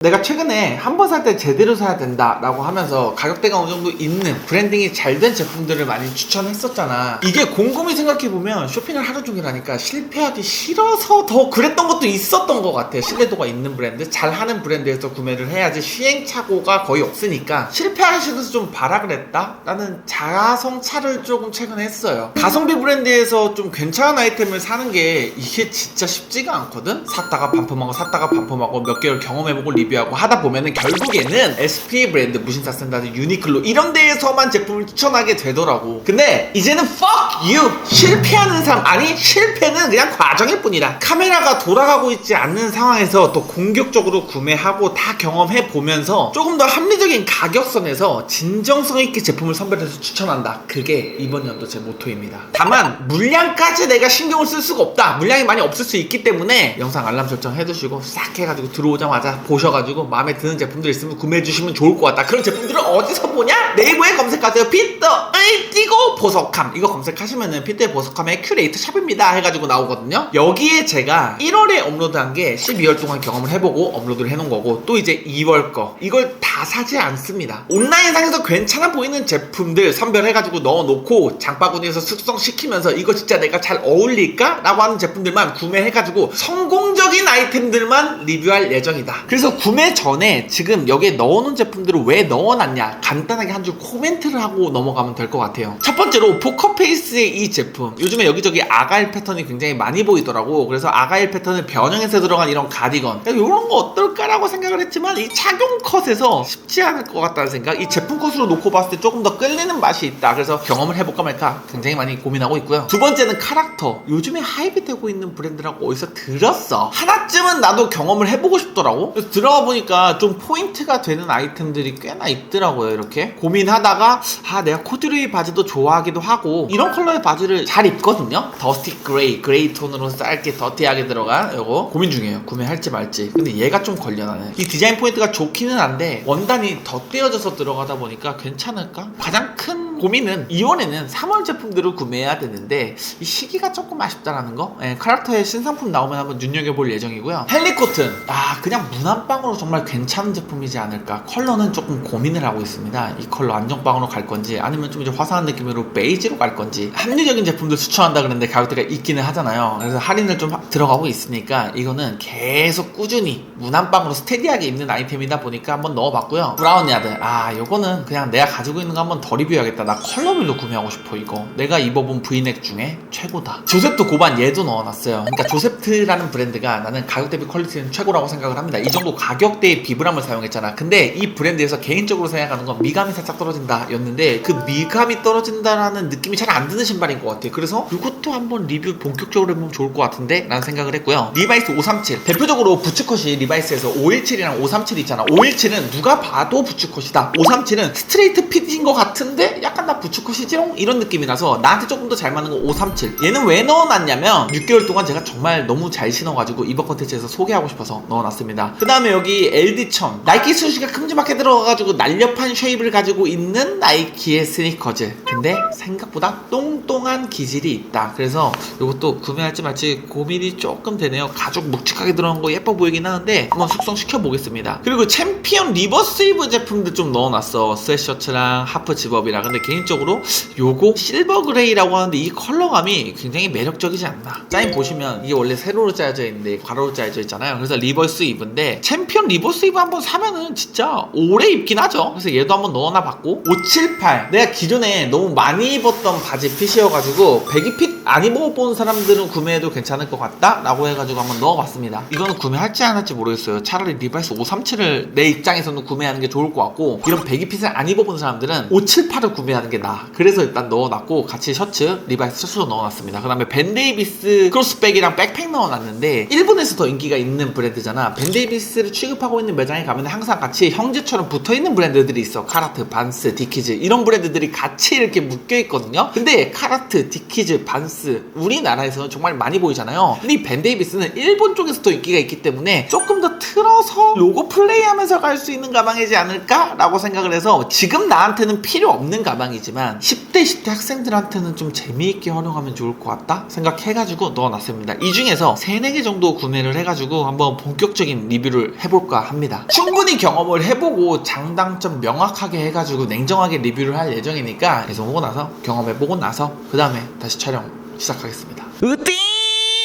내가 최근에 한 번 살 때 제대로 사야 된다라고 하면서 가격대가 어느 정도 있는 브랜딩이 잘 된 제품들을 많이 추천했었잖아. 이게 곰곰이 생각해보면 쇼핑을 하루 종일 하니까 실패하기 싫어서 더 그랬던 것도 있었던 것 같아. 신뢰도가 있는 브랜드, 잘하는 브랜드에서 구매를 해야지 시행착오가 거의 없으니까 실패하기 싫어서 좀 봐라 그랬다? 라는 자아성찰을 조금 최근에 했어요. 가성비 브랜드에서 좀 괜찮은 아이템을 사는 게 이게 진짜 쉽지가 않거든? 샀다가 반품하고 몇 개월 경험해보고 리뷰하고 하다 보면은 결국에는 SPA 브랜드, 무신사 스탠다드, 유니클로 이런 데에서만 제품을 추천하게 되더라고. 근데 이제는 fuck you! 실패하는 사람, 아니 실패는 그냥 과정일 뿐이다. 카메라가 돌아가고 있지 않는 상황에서 또 공격적으로 구매하고 다 경험해 보면서 조금 더 합리적인 가격선에서 진정성 있게 제품을 선별해서 추천한다. 그게 이번 연도 제 모토입니다. 다만 물량까지 내가 신경을 쓸 수가 없다. 물량이 많이 없을 수 있기 때문에 영상 알람 설정 해두시고 싹 해가지고 들어오자마자 보셔가지고 마음에 드는 제품들 있으면 구매해주시면 좋을 것 같다. 그런 제품들을 어디서 보냐? 네이버에 검색하세요. 피터의 띄고 보석함, 이거 검색하시면은 피터의 보석함의 큐레이터 샵입니다 해가지고 나오거든요. 여기에 제가 1월에 업로드한 게 12월 동안 경험을 해보고 업로드를 해놓은 거고, 또 이제 2월 거, 이걸 다 사지 않습니다. 온라인상에서 괜찮아 보이는 제품들 선별해가지고 넣어놓고 장바구니에서 숙성시키면서 이거 진짜 내가 잘 어울릴까? 라고 하는 제품들만 구매해가지고 성공적인 아이템들만 리뷰할 예정이다. 그래서 구매 전에 지금 여기에 넣어놓은 제품들을 왜 넣어놨냐, 간단하게 한 줄 코멘트를 하고 넘어가면 될 것 같아요. 첫 번째로 포커페이스의 이 제품, 요즘에 여기저기 아가일 패턴이 굉장히 많이 보이더라고. 그래서 아가일 패턴을 변형해서 들어간 이런 가디건, 이런 거 어떨까라고 생각을 했지만 이 착용 컷에서 쉽지 않을 것 같다는 생각, 이 제품 컷으로 놓고 봤을 때 조금 더 끌리는 맛이 있다. 그래서 경험을 해볼까 말까 굉장히 많이 고민하고 있고요. 두 번째는 카락터, 요즘에 하이브 되고 있는 브랜드라고 어디서 들었어. 하나쯤은 나도 경험을 해보고 싶더라고. 그래서 들어가 보니까 좀 포인트가 되는 아이템들이 꽤나 있더라고요. 이렇게 고민하다가 내가 코듀로이 바지도 좋아하기도 하고 이런 컬러의 바지를 잘 입거든요. 더스티 그레이 톤으로 짧게 더티하게 들어간 요거 고민 중이에요. 구매할지 말지. 근데 얘가 좀 걸려. 나는 이 디자인 포인트가 좋기는 한데 원단이 덧대어져서 들어가다 보니까 괜찮을까? 가장 큰 고민은 이번에는 3월 제품들을 구매해야 되는데 이 시기가 조금 아쉽다라는 거. 카락터의 신상품 나오면 한번 눈여겨볼 예정이고요. 헬리코튼, 그냥 무난빵으로 정말 괜찮은 제품이지 않을까. 컬러는 조금 고민을 하고 있습니다. 이 컬러 안정빵으로 갈 건지 아니면 좀 이제 화사한 느낌으로 베이지로 갈 건지. 합리적인 제품들 추천한다 그랬는데 가격대가 있기는 하잖아요. 그래서 할인을 좀 들어가고 있으니까 이거는 계속 꾸준히 무난빵으로 스테디하게 입는 아이템이다 보니까 한번 넣어봤고요. 브라운 야드, 요거는 그냥 내가 가지고 있는 거 한번 더 리뷰해야겠다. 나 컬러별로 구매하고 싶어. 이거 내가 입어본 브이넥 중에 최고다. 조셉트 고반, 얘도 넣어놨어요. 그러니까 조셉트라는 브랜드가 나는 가격 대비 퀄리티는 최고라고 생각을 합니다. 이 정도 가격대의 비브람을 사용했잖아. 근데 이 브랜드에서 개인적으로 생각하는 건 미감이 살짝 떨어진다 였는데, 그 미감이 떨어진다라는 느낌이 잘 안 드는 신발인 것 같아. 그래서 이것도 한번 리뷰 본격적으로 해보면 좋을 것 같은데 라는 생각을 했고요. 리바이스 537, 대표적으로 부츠컷이 리바이스에서 517이랑 537 있잖아. 517은 누가 봐도 부츠컷이다. 537은 스트레이트 핏인 것 같은데 약간 나 부츠컷이지롱? 이런 느낌이 나서 나한테 조금 더 잘 맞는 건 537. 얘는 왜 넣어놨냐면 6개월 동안 제가 정말 너무 잘 신어가지고 이번 컨텐츠에서 소개하고 싶어서 넣어놨습니다. 그 다음에 여기 LD1000, 나이키 수시가 큼지막하게 들어가가지고 날렵한 쉐입을 가지고 있는 나이키의 스니커즈. 근데 생각보다 똥똥한 기질이 있다. 그래서 이것도 구매할지 말지 고민이 조금 되네요. 가죽 묵직하게 들어간 거 예뻐 보이긴 하는데 한번 숙성시켜 보겠습니다. 그리고 챔피언 리버스웨이브 제품도 좀 넣어놨어. 스웨셔츠랑 하프 집업이랑. 근데 개인적으로 요거 실버 그레이라고 하는데 이 컬러감이 굉장히 매력적이지 않나. 사인 보시면 이게 원래 세로로 짜여져 있는데 괄호로 짜여져 있잖아요. 그래서 리버스웨이브인데 챔피언 리버스웨이브 한번 사면은 진짜 오래 입긴 하죠. 그래서 얘도 한번 넣어놔 봤고, 578, 내가 기존에 너무 많이 입었던 바지 핏이어가지고 배기핏 안 입어본 사람들은 구매해도 괜찮을 것 같다 라고 해가지고 한번 넣어봤습니다. 이거는 구매할지 안 할지 모르겠어요. 차라리 리바이스 537을 내 입장에서는 구매하는 게 좋을 것 같고, 이런 배기핏을 안 입어본 사람들은 578을 구매하는 게 나아. 그래서 일단 넣어놨고, 같이 셔츠, 리바이스 셔츠도 넣어놨습니다. 그 다음에 벤데이비스 크로스백이랑 백팩 넣어놨는데 일본에서 더 인기가 있는 브랜드잖아. 벤데이비스를 취급하고 있는 매장에 가면 항상 같이 형제처럼 붙어있는 브랜드들이 있어. 카라트, 반스, 디키즈, 이런 브랜드들이 같이 이렇게 묶여있거든요. 근데 카라트, 디키즈, 반스 우리나라에서는 정말 많이 보이잖아요. 근데 이 벤데이비스는 일본 쪽에서 더 인기가 있기 때문에 조금 더 틀어서 로고 플레이하면서 갈 수 있는 가방이지 않을까 라고 생각을 해서 지금 나한테는 필요 없는 가방이 영양이지만 10대 20대 학생들한테는 좀 재미있게 활용하면 좋을 것 같다 생각해가지고 넣어놨습니다. 이 중에서 3, 4개 정도 구매를 해가지고 한번 본격적인 리뷰를 해볼까 합니다. 충분히 경험을 해보고 장단점 명확하게 해가지고 냉정하게 리뷰를 할 예정이니까 배송하고 나서 경험해보고 나서 그 다음에 다시 촬영 시작하겠습니다.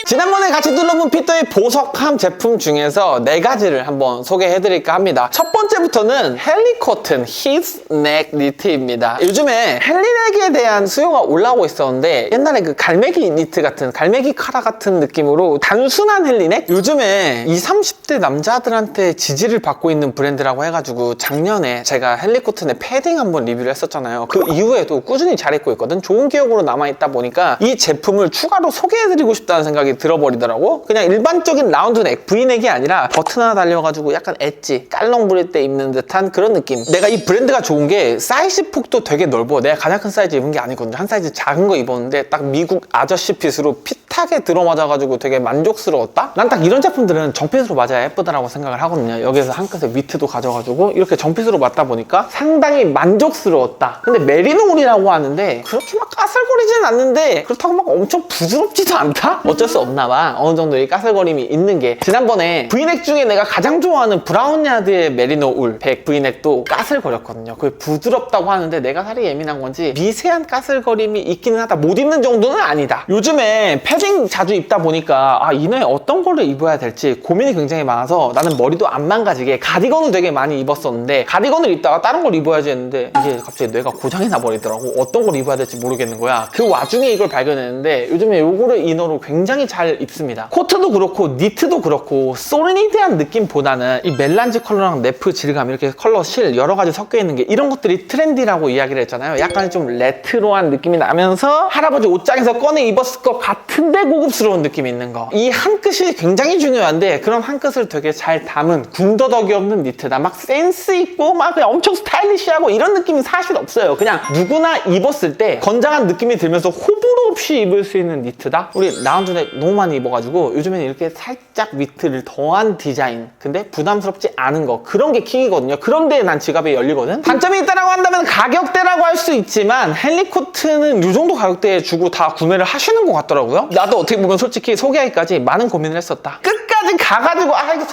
지난번에 같이 둘러본 피터의 보석함 제품 중에서 4가지를 한번 소개해드릴까 합니다. 첫 번째부터는 헬리코튼 히스넥 니트입니다. 요즘에 헬리넥에 대한 수요가 올라오고 있었는데 옛날에 그 갈매기 니트 같은 갈매기 카라 같은 느낌으로 단순한 헬리넥? 요즘에 20, 30대 남자들한테 지지를 받고 있는 브랜드라고 해가지고 작년에 제가 헬리코튼의 패딩 한번 리뷰를 했었잖아요. 그 이후에도 꾸준히 잘 입고 있거든. 좋은 기억으로 남아있다 보니까 이 제품을 추가로 소개해드리고 싶다는 생각이 들어버리더라고. 그냥 일반적인 라운드넥, V넥이 아니라 버튼 하나 달려가지고 약간 엣지, 깔롱 부릴 때 입는 듯한 그런 느낌. 내가 이 브랜드가 좋은 게 사이즈 폭도 되게 넓어. 내가 가장 큰 사이즈 입은 게 아니거든요. 한 사이즈 작은 거 입었는데 딱 미국 아저씨 핏으로 핏하게 들어맞아가지고 되게 만족스러웠다? 난 딱 이런 제품들은 정핏으로 맞아야 예쁘다라고 생각을 하거든요. 여기서 한 끗의 위트도 가져가지고 이렇게 정핏으로 맞다 보니까 상당히 만족스러웠다. 근데 메리노 울이라고 하는데 그렇게 막 까슬거리진 않는데 그렇다고 막 엄청 부드럽지도 않다? 어쩔 수 없나 봐. 어느 정도 이 까슬거림이 있는 게 지난번에 V넥 중에 내가 가장 좋아하는 브라운야드의 메리노 울 100 V넥도 까슬거렸거든요. 그게 부드럽다고 하는데 내가 살이 예민한 건지 미세한 까슬거림이 있기는 하다. 못 입는 정도는 아니다. 요즘에 패딩 자주 입다 보니까 이너에 어떤 거를 입어야 될지 고민이 굉장히 많아서 나는 머리도 안 망가지게 가디건을 되게 많이 입었었는데 가디건을 입다가 다른 걸 입어야지 했는데 이게 갑자기 뇌가 고장이 나버리더라고. 어떤 걸 입어야 될지 모르겠는 거야. 그 와중에 이걸 발견했는데 요즘에 요거를 이너로 굉장히 잘 입습니다. 코트도 그렇고 니트도 그렇고 솔리드한 느낌보다는 이 멜란지 컬러랑 네프 질감 이렇게 컬러 실 여러 가지 섞여 있는 게 이런 것들이 트렌디라고 이야기를 했잖아요. 약간 좀 레트로한 느낌이 나면서 할아버지 옷장에서 꺼내 입었을 것 같은데 고급스러운 느낌이 있는 거. 이 한 끗이 굉장히 중요한데 그런 한 끗을 되게 잘 담은 군더더기 없는 니트다. 막 센스 있고 막 그냥 엄청 스타일리시하고 이런 느낌이 사실 없어요. 그냥 누구나 입었을 때 건장한 느낌이 들면서 호불호 없이 입을 수 있는 니트다. 우리 라운드넥 너무 많이 입어가지고 요즘에는 이렇게 살짝 위트를 더한 디자인 근데 부담스럽지 않은 거 그런 게 킥이거든요. 그런데 난 지갑에 열리거든. 단점이 있다라고 한다면 가격대라고 할 수 있지만 헬리코트는 이 정도 가격대에 주고 다 구매를 하시는 것 같더라고요. 나도 어떻게 보면 솔직히 소개하기까지 많은 고민을 했었다. 끝까지 가가지고 이거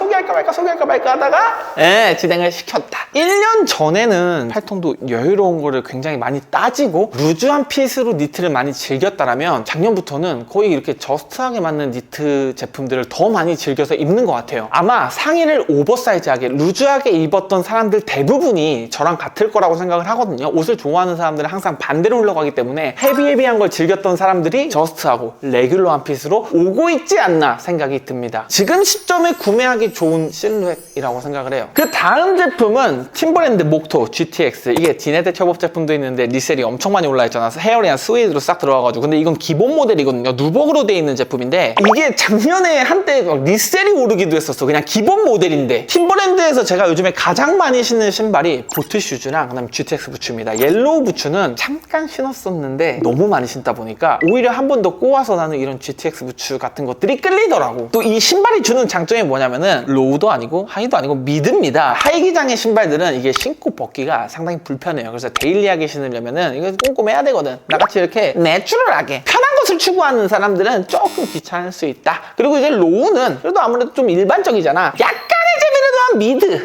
소개할까 말까 하다가 진행을 시켰다. 1년 전에는 팔통도 여유로운 거를 굉장히 많이 따지고 루즈한 핏으로 니트를 많이 즐겼다라면 작년부터는 거의 이렇게 저스트하게 맞는 니트 제품들을 더 많이 즐겨서 입는 것 같아요. 아마 상의를 오버사이즈하게 루즈하게 입었던 사람들 대부분이 저랑 같을 거라고 생각을 하거든요. 옷을 좋아하는 사람들은 항상 반대로 흘러가기 때문에 헤비헤비한 걸 즐겼던 사람들이 저스트하고 레귤러한 핏으로 오고 있지 않나 생각이 듭니다. 지금 시점에 구매하기 좋은 실루엣이라고 생각을 해요. 그 다음 제품은 팀버랜드 목토 GTX. 이게 디네드 협업 제품도 있는데 리셀이 엄청 많이 올라있잖아. 헤어리한 스웨이드로 싹 들어와가지고. 근데 이건 기본 모델이거든요. 누벅으로 되어 있는 제품인데 이게 작년에 한때 리셀이 오르기도 했었어. 그냥 기본 모델인데 팀버랜드에서 제가 요즘에 가장 많이 신는 신발이 보트 슈즈랑 그다음에 GTX 부츠입니다. 옐로우 부츠는 잠깐 신었었는데 너무 많이 신다 보니까 오히려 한 번 더 꼬아서 나는 이런 GTX 부츠 같은 것들이 끌리더라고. 또 이 신발이 주는 장점이 뭐냐면은 로우도 아니고 하이도 아니고 미드입니다. 하이 기장의 신발들은 이게 신고 벗기가 상당히 불편해요. 그래서 데일리하게 신으려면은 이거 꼼꼼해야 되거든. 나같이 이렇게 내추럴하게 편한 것을 추구하는 사람들은 조금 귀찮을 수 있다. 그리고 이제 로우는 그래도 아무래도 좀 일반적이잖아. 약간의 재미를 더한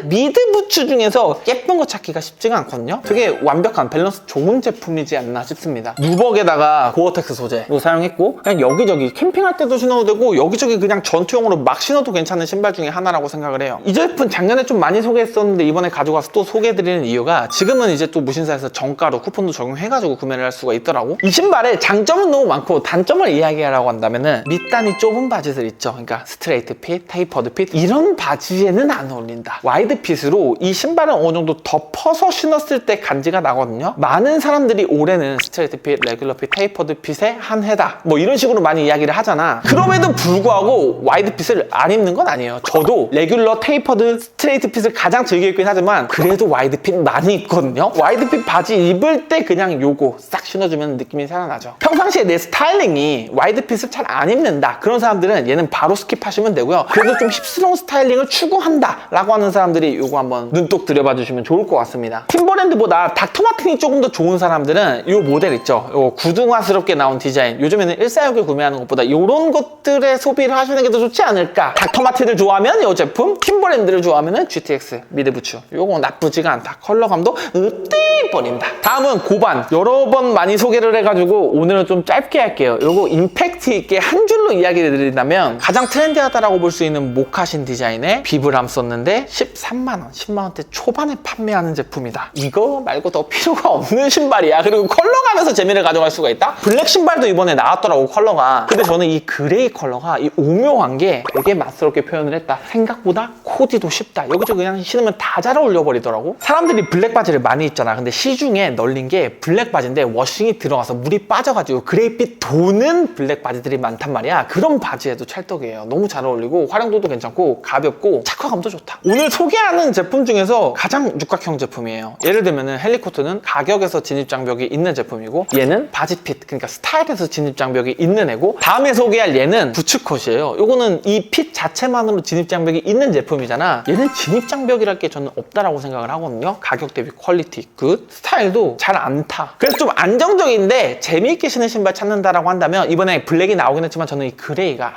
미드 부츠 중에서 예쁜 거 찾기가 쉽지가 않거든요. 되게 완벽한 밸런스 좋은 제품이지 않나 싶습니다. 누벅에다가 고어텍스 소재로 사용했고 그냥 여기저기 캠핑할 때도 신어도 되고 여기저기 그냥 전투용으로 막 신어도 괜찮은 신발 중에 하나라고 생각을 해요. 이 제품 작년에 좀 많이 소개했었는데 이번에 가지고 와서 또 소개해드리는 이유가 지금은 이제 또 무신사에서 정가로 쿠폰도 적용해가지고 구매를 할 수가 있더라고. 이 신발의 장점은 너무 많고 단점을 이야기하라고 한다면은 밑단이 좁은 바지들 있죠. 그러니까 스트레이트 핏, 테이퍼드 핏 이런 바지에는 안 어울린다. 와이드 핏으로 이 신발은 어느 정도 덮어서 신었을 때 간지가 나거든요. 많은 사람들이 올해는 스트레이트 핏, 레귤러 핏, 테이퍼드 핏에 한 해다 뭐 이런 식으로 많이 이야기를 하잖아. 그럼에도 불구하고 와이드 핏을 안 입는 건 아니에요. 저도 레귤러, 테이퍼드, 스트레이트 핏을 가장 즐겨 입긴 하지만 그래도 와이드 핏 많이 입거든요. 와이드 핏 바지 입을 때 그냥 요거 싹 신어주면 느낌이 살아나죠. 평상시에 내 스타일링이 와이드 핏을 잘 안 입는다 그런 사람들은 얘는 바로 스킵하시면 되고요. 그래도 좀 힙스러운 스타일링을 추구한다 라고 하는 사람들이 이거 한번 눈독 들여봐 주시면 좋을 것 같습니다. 팀버랜드보다 닥터마틴이 조금 더 좋은 사람들은 이 모델 있죠. 요 구둥화스럽게 나온 디자인. 요즘에는 146을 구매하는 것보다 이런 것들의 소비를 하시는 게 더 좋지 않을까. 닥터마틴을 좋아하면 이 제품, 팀버랜드를 좋아하면 GTX 미드부츠. 요거 나쁘지가 않다. 컬러감도 으띠버립니다. 다음은 고반. 여러 번 많이 소개를 해가지고 오늘은 좀 짧게 할게요. 요거 임팩트 있게 한 줄로 이야기를 드린다면 가장 트렌디하다라고 볼 수 있는 모카신 디자인의 비브람 썼는데 13만원, 10만원대 초반에 판매하는 제품이다. 이거 말고 더 필요가 없는 신발이야. 그리고 컬러감에서 재미를 가져갈 수가 있다. 블랙 신발도 이번에 나왔더라고, 컬러가. 근데 저는 이 그레이 컬러가 이 오묘한 게 되게 맛스럽게 표현을 했다. 생각보다 코디도 쉽다. 여기저기 그냥 신으면 다 잘 어울려 버리더라고. 사람들이 블랙 바지를 많이 입잖아. 근데 시중에 널린 게 블랙 바지인데 워싱이 들어가서 물이 빠져가지고 그레이빛 도는 블랙 바지들이 많단 말이야. 그런 바지에도 찰떡이에요. 너무 잘 어울리고 활용도도 괜찮고 가볍고 착화감도 좋다. 오늘 소개하는 제품 중에서 가장 육각형 제품이에요. 예를 들면 헬리코트는 가격에서 진입장벽이 있는 제품이고, 얘는 바지핏, 그러니까 스타일에서 진입장벽이 있는 애고, 다음에 소개할 얘는 부츠컷이에요. 요거는 이 핏 자체만으로 진입장벽이 있는 제품이잖아. 얘는 진입장벽이랄 게 저는 없다라고 생각을 하거든요. 가격 대비 퀄리티 굿, 스타일도 잘 안 타. 그래서 좀 안정적인데 재미있게 신는 신발 찾는다라고 한다면 이번에 블랙이 나오긴 했지만 저는 이 그레이가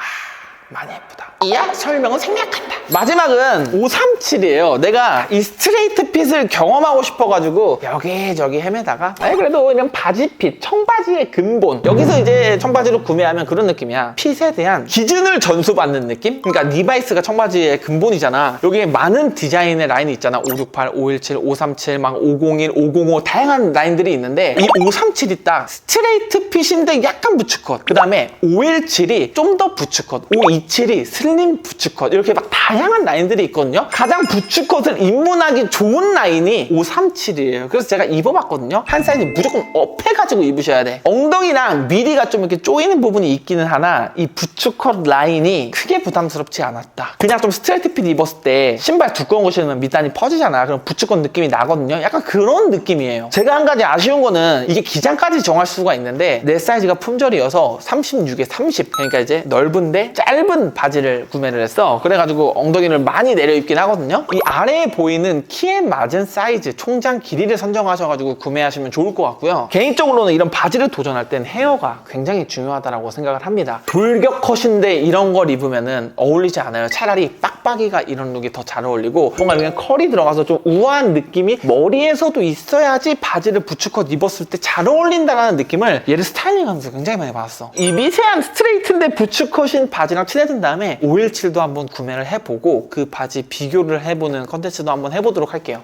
많이 예쁘다. 이야 설명은 생략한다. 마지막은 537이에요. 내가 이 스트레이트 핏을 경험하고 싶어가지고 여기저기 헤매다가 그래도 그냥 바지핏, 청바지의 근본, 여기서 이제 청바지로 구매하면 그런 느낌이야. 핏에 대한 기준을 전수받는 느낌? 그러니까 리바이스가 청바지의 근본이잖아. 여기에 많은 디자인의 라인이 있잖아. 568, 517, 537, 막 501, 505 다양한 라인들이 있는데 이 537이 딱 스트레이트 핏인데 약간 부츠컷, 그 다음에 517이 좀 더 부츠컷, 527이 슬림 부츠컷, 이렇게 막 다양한 라인들이 있거든요. 가장 부츠컷을 입문하기 좋은 라인이 537이에요. 그래서 제가 입어봤거든요. 한 사이즈 무조건 업해가지고 입으셔야 돼. 엉덩이랑 미디가 좀 이렇게 쪼이는 부분이 있기는 하나 이 부츠컷 라인이 크게 부담스럽지 않았다. 그냥 좀 스트레이트 핏 입었을 때 신발 두꺼운 거 신으면 밑단이 퍼지잖아. 그럼 부츠컷 느낌이 나거든요. 약간 그런 느낌이에요. 제가 한 가지 아쉬운 거는 이게 기장까지 정할 수가 있는데 내 사이즈가 품절이어서 36에 30, 그러니까 이제 넓은데 짧은 바지를 구매를 했어. 그래가지고 엉덩이를 많이 내려 입긴 하거든요. 이 아래에 보이는 키에 맞은 사이즈, 총장 길이를 선정하셔가지고 구매하시면 좋을 것 같고요. 개인적으로는 이런 바지를 도전할 땐 헤어가 굉장히 중요하다고 생각을 합니다. 돌격 컷인데 이런 걸 입으면은 어울리지 않아요. 차라리 빡빡이가 이런 룩이 더 잘 어울리고 뭔가 그냥 컬이 들어가서 좀 우아한 느낌이 머리에서도 있어야지 바지를 부츠컷 입었을 때 잘 어울린다는 느낌을 얘를 스타일링하면서 굉장히 많이 받았어. 이 미세한 스트레이트인데 부츠컷인 바지랑 친해진 다음에 517도 한번 구매를 해보고 그 바지 비교를 해보는 컨텐츠도 한번 해보도록 할게요.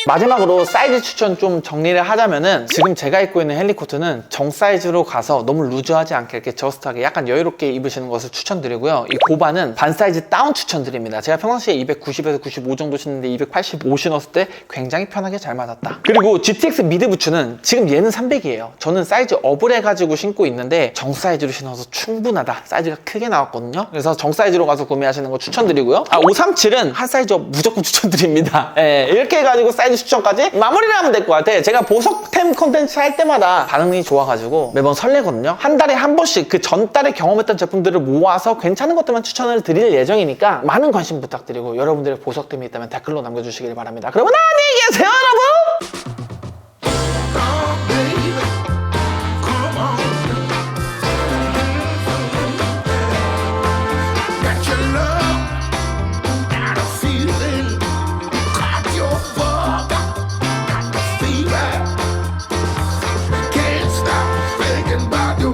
마지막으로 사이즈 추천 좀 정리를 하자면은 지금 제가 입고 있는 헬리코트는 정 사이즈로 가서 너무 루즈하지 않게 이렇게 저스트하게 약간 여유롭게 입으시는 것을 추천드리고요. 이 고반은 반 사이즈 다운 추천드립니다. 제가 평상시에 290에서 95 정도 신는데 285 신었을 때 굉장히 편하게 잘 맞았다. 그리고 GTX 미드 부츠는 지금 얘는 300이에요. 저는 사이즈 업을 해가지고 신고 있는데 정 사이즈로 신어서 충분하다. 사이즈가 크게 나왔거든요. 그래서 정 사이즈로 가서 구매하시는 거 추천드리고요. 537은 한 사이즈 업 무조건 추천드립니다. 이렇게 해가지고 사이즈 추천까지 마무리를 하면 될 것 같아. 제가 보석템 콘텐츠 할 때마다 반응이 좋아가지고 매번 설레거든요. 한 달에 한 번씩 그 전달에 경험했던 제품들을 모아서 괜찮은 것들만 추천을 드릴 예정이니까 많은 관심 부탁드리고 여러분들의 보석템이 있다면 댓글로 남겨주시길 바랍니다. 그러면 안녕히 계세요, 여러분!